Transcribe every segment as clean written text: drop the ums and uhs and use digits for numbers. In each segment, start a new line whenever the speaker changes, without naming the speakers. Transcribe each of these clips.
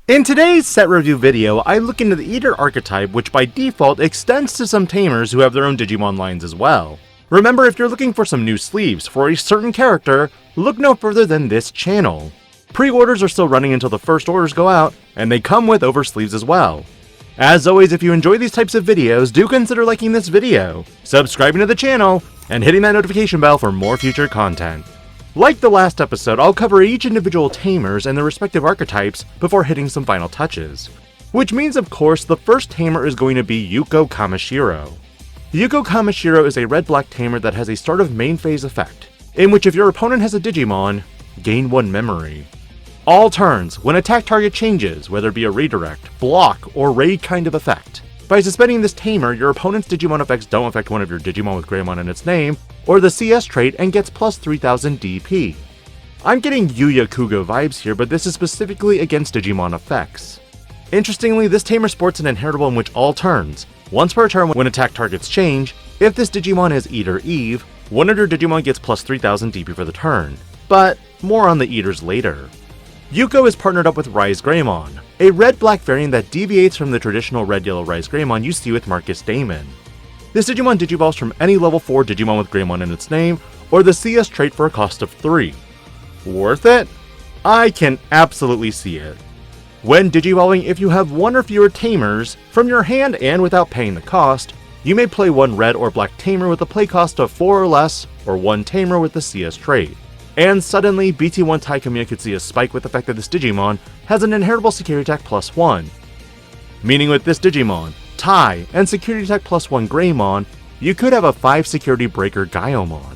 In today's set review video, I look into the Eater archetype, which by default extends to some Tamers who have their own Digimon lines as well. Remember, if you're looking for some new sleeves for a certain character, look no further than this channel. Pre-orders are still running until the first orders go out, and they come with oversleeves as well. As always, if you enjoy these types of videos, do consider liking this video, subscribing to the channel, and hitting that notification bell for more future content. Like the last episode, I'll cover each individual Tamers and their respective archetypes before hitting some final touches. Which means, of course, the first Tamer is going to be Yuuko Kamishiro. Yuuko Kamishiro is a red-black Tamer that has a start of main phase effect, in which if your opponent has a Digimon, gain 1 memory. All turns, when attack target changes, whether it be a redirect, block, or raid kind of effect. By suspending this Tamer, your opponent's Digimon effects don't affect one of your Digimon with Greymon in its name, or the CS trait, and gets plus 3000 DP. I'm getting Yuuko vibes here, but this is specifically against Digimon effects. Interestingly, this Tamer sports an inheritable in which all turns, once per turn when attack targets change, if this Digimon is Eater Eve, one of your Digimon gets plus 3000 DP for the turn. But more on the Eaters later. Yuko is partnered up with rizegreymon, a red-black variant that deviates from the traditional red-yellow rizegreymon you see with Marcus Damon. This Digimon digivolves from any level 4 Digimon with Greymon in its name, or the CS trait for a cost of 3. Worth it? I can absolutely see it. When digivolving, if you have one or fewer Tamers, from your hand and without paying the cost, you may play one red or black Tamer with a play cost of 4 or less, or one Tamer with the CS trait. And suddenly, BT1 Akemi could see a spike with the fact that this Digimon has an inheritable security attack plus 1. Meaning with this Digimon, Tai, and security attack plus 1 Greymon, you could have a 5 security breaker Gaiomon.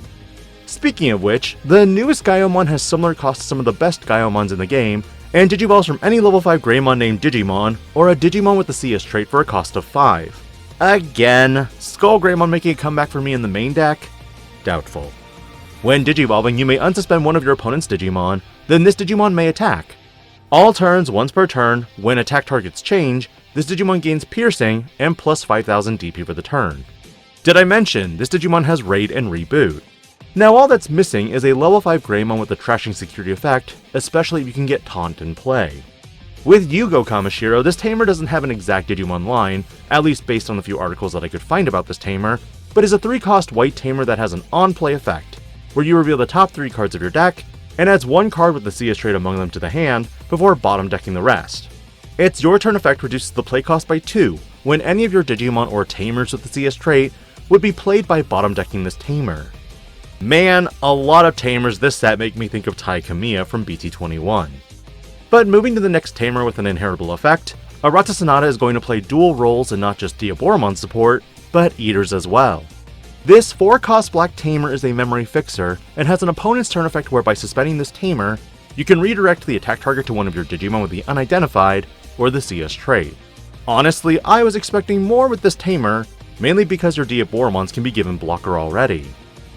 Speaking of which, the newest Gaiomon has similar costs to some of the best Gaiomons in the game, and digivolves from any level 5 Greymon named Digimon, or a Digimon with the CS trait for a cost of 5. Again, Skull Greymon making a comeback for me in the main deck? Doubtful. When digivolving, you may unsuspend one of your opponent's Digimon, then this Digimon may attack. All turns, once per turn, when attack targets change, this Digimon gains piercing and plus 5000 DP for the turn. Did I mention, this Digimon has raid and reboot. Now all that's missing is a level 5 Greymon with a trashing security effect, especially if you can get taunt in play. With Yuuko Kamishiro, this Tamer doesn't have an exact Digimon line, at least based on the few articles that I could find about this Tamer, but is a 3-cost white Tamer that has an on-play effect, where you reveal the top 3 cards of your deck, and adds 1 card with the CS trait among them to the hand, before bottom decking the rest. Its Your Turn effect reduces the play cost by 2, when any of your Digimon or Tamers with the CS trait would be played by bottom decking this Tamer. Man, a lot of Tamers this set make me think of Akemi from BT21. But moving to the next Tamer with an inheritable effect, Arata Sonata is going to play dual roles in not just Diaboromon support, but Eaters as well. This 4-cost black Tamer is a memory fixer, and has an opponent's turn effect where by suspending this Tamer, you can redirect the attack target to one of your Digimon with the unidentified, or the CS trait. Honestly, I was expecting more with this Tamer, mainly because your Diaboromons can be given blocker already.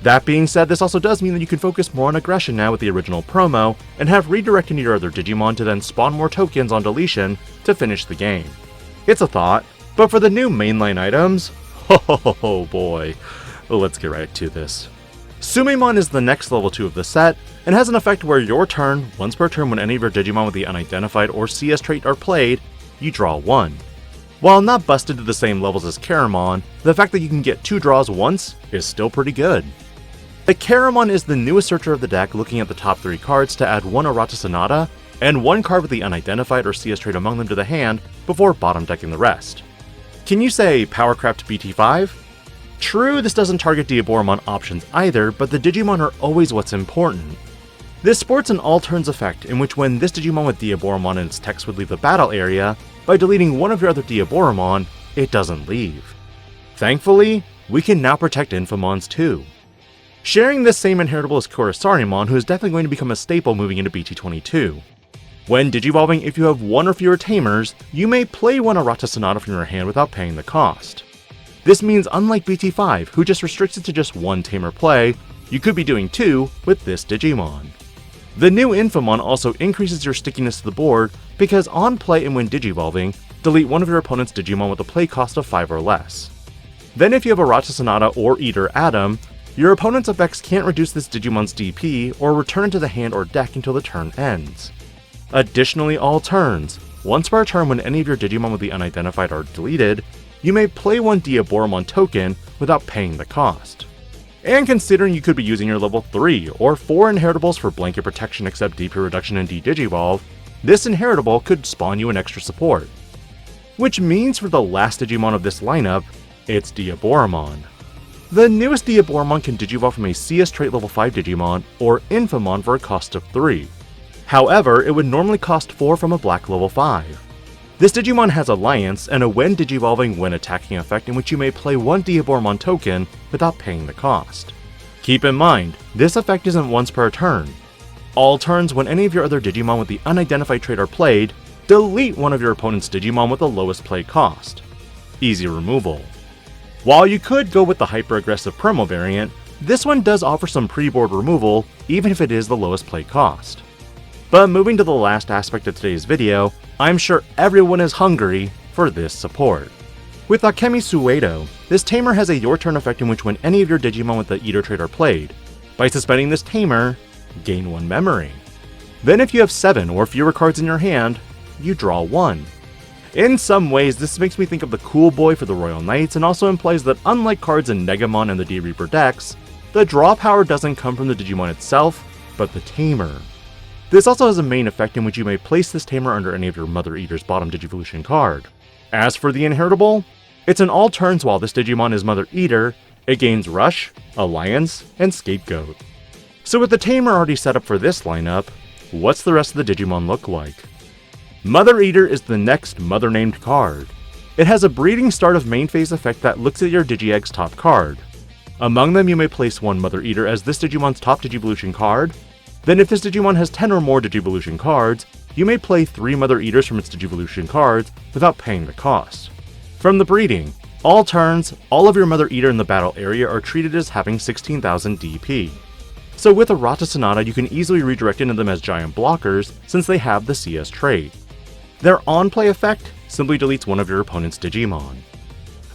That being said, this also does mean that you can focus more on aggression now with the original promo, and have redirect into your other Digimon to then spawn more tokens on deletion to finish the game. It's a thought, but for the new mainline items, oh boy. Let's get right to this. Tsumemon is the next level 2 of the set, and has an effect where your turn, once per turn when any of your Digimon with the unidentified or CS trait are played, you draw 1. While not busted to the same levels as keramon, the fact that you can get 2 draws once is still pretty good. The keramon is the newest searcher of the deck, looking at the top 3 cards to add 1 Arata Sonata, and 1 card with the unidentified or CS trait among them to the hand, before bottom decking the rest. Can you say Powercraft BT5? True, this doesn't target Diaboromon options either, but the Digimon are always what's important. This sports an all turns effect in which when this Digimon with Diaboromon in its text would leave the battle area, by deleting one of your other Diaboromon, it doesn't leave. Thankfully, we can now protect Infermons too. Sharing this same inheritable is Kurisarimon, who is definitely going to become a staple moving into BT22. When digivolving, if you have 1 or fewer Tamers, you may play 1 Arata Sonata from your hand without paying the cost. This means unlike BT5, who just restricts it to just 1 Tamer play, you could be doing 2 with this Digimon. The new Infermon also increases your stickiness to the board, because on play and when digivolving, delete one of your opponent's Digimon with a play cost of 5 or less. Then if you have Arata Sonata or Eater Adam, your opponent's effects can't reduce this Digimon's DP or return it to the hand or deck until the turn ends. Additionally, all turns, once per turn when any of your Digimon with the unidentified are deleted, you may play one Diaboromon token without paying the cost. And considering you could be using your level 3 or 4 inheritables for blanket protection except DP reduction and de-Digivolve, this inheritable could spawn you an extra support. Which means for the last Digimon of this lineup, it's Diaboromon. The newest Diaboromon can Digivolve from a CS trait level 5 Digimon or Infermon for a cost of 3. However, it would normally cost 4 from a black level 5. This Digimon has Alliance and a when Digivolving when attacking effect in which you may play one Diaboromon token without paying the cost. Keep in mind, this effect isn't once per turn. All turns when any of your other Digimon with the unidentified trait are played, delete one of your opponent's Digimon with the lowest play cost. Easy removal. While you could go with the hyper-aggressive promo variant, this one does offer some pre-board removal even if it is the lowest play cost. But moving to the last aspect of today's video, I'm sure everyone is hungry for this support. With Akemi Suedo, this tamer has a your turn effect in which when any of your Digimon with the Eater trait are played. By suspending this tamer, gain 1 memory. Then if you have 7 or fewer cards in your hand, you draw 1. In some ways, this makes me think of the Cool Boy for the Royal Knights and also implies that unlike cards in Negamon and the D-Reaper decks, the draw power doesn't come from the Digimon itself, but the tamer. This also has a main effect in which you may place this tamer under any of your Mother Eater's bottom Digivolution card. As for the inheritable, it's in all turns while this Digimon is Mother Eater, it gains Rush, Alliance, and Scapegoat. So with the tamer already set up for this lineup, what's the rest of the Digimon look like? Mother Eater is the next Mother-named card. It has a breeding start of main phase effect that looks at your Digi-Egg's top card. Among them you may place one Mother Eater as this Digimon's top Digivolution card. Then if this Digimon has 10 or more Digivolution cards, you may play 3 Mother Eaters from its Digivolution cards without paying the cost. From the breeding, all turns, all of your Mother Eater in the battle area are treated as having 16,000 DP. So with Arata Sonata you can easily redirect into them as giant blockers since they have the CS trait. Their on-play effect simply deletes one of your opponent's Digimon.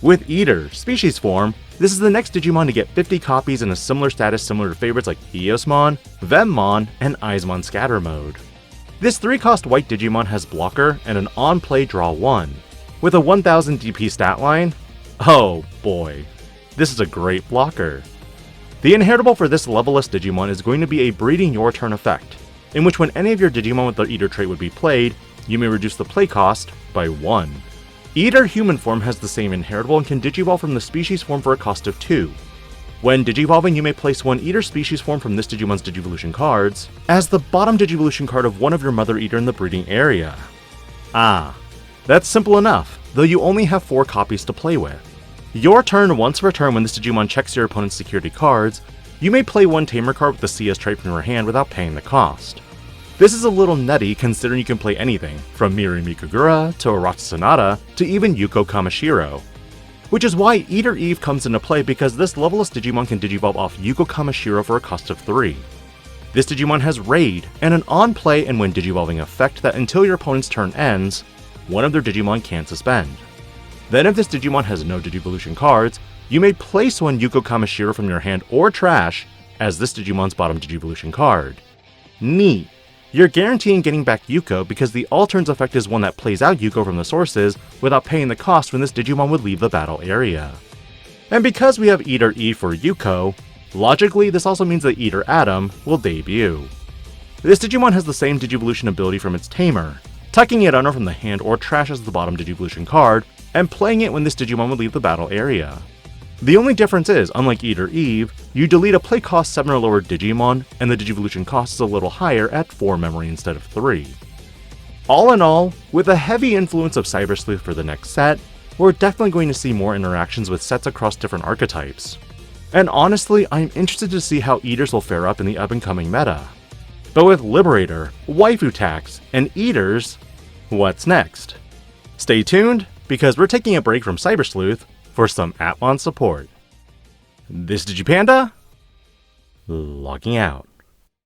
With Eater, species form, this is the next Digimon to get 50 copies in a similar status similar to favorites like Eosmon, Vemmon, and Eismon Scatter Mode. This 3-cost white Digimon has blocker and an on-play draw 1. With a 1000 DP stat line, oh boy, this is a great blocker. The inheritable for this levelless Digimon is going to be a breeding your turn effect, in which when any of your Digimon with the Eater trait would be played, you may reduce the play cost by 1. Eater human form has the same inheritable and can Digivolve from the species form for a cost of 2. When Digivolving, you may place one Eater species form from this Digimon's Digivolution cards as the bottom Digivolution card of one of your Mother Eater in the breeding area. Ah, that's simple enough, though you only have 4 copies to play with. Your turn once per turn when this Digimon checks your opponent's security cards, you may play one Tamer card with the CS trait from your hand without paying the cost. This is a little nutty considering you can play anything, from Mirai Mikagura to Arata Sonata to even Yuko Kamashiro. Which is why Eater Eve comes into play because this levelless Digimon can Digivolve off Yuko Kamashiro for a cost of 3. This Digimon has Raid, and an on-play and when Digivolving effect that until your opponent's turn ends, one of their Digimon can suspend. Then if this Digimon has no Digivolution cards, you may place one Yuko Kamashiro from your hand or trash as this Digimon's bottom Digivolution card. Neat. You're guaranteeing getting back Yuko because the all turns effect is one that plays out Yuko from the sources without paying the cost when this Digimon would leave the battle area. And because we have Eater E for Yuko, logically this also means that Eater Atom will debut. This Digimon has the same Digivolution ability from its Tamer, tucking it under from the hand or trash as the bottom Digivolution card, and playing it when this Digimon would leave the battle area. The only difference is, unlike Eater Eve, you delete a play cost 7 or lower Digimon, and the Digivolution cost is a little higher at 4 memory instead of 3. All in all, with a heavy influence of Cyber Sleuth for the next set, we're definitely going to see more interactions with sets across different archetypes. And honestly, I'm interested to see how Eaters will fare up in the up-and-coming meta. But with Liberator, Waifu Tax, and Eaters, what's next? Stay tuned, because we're taking a break from Cyber Sleuth for some Atmon support. This is DIGI-PANDA, logging out.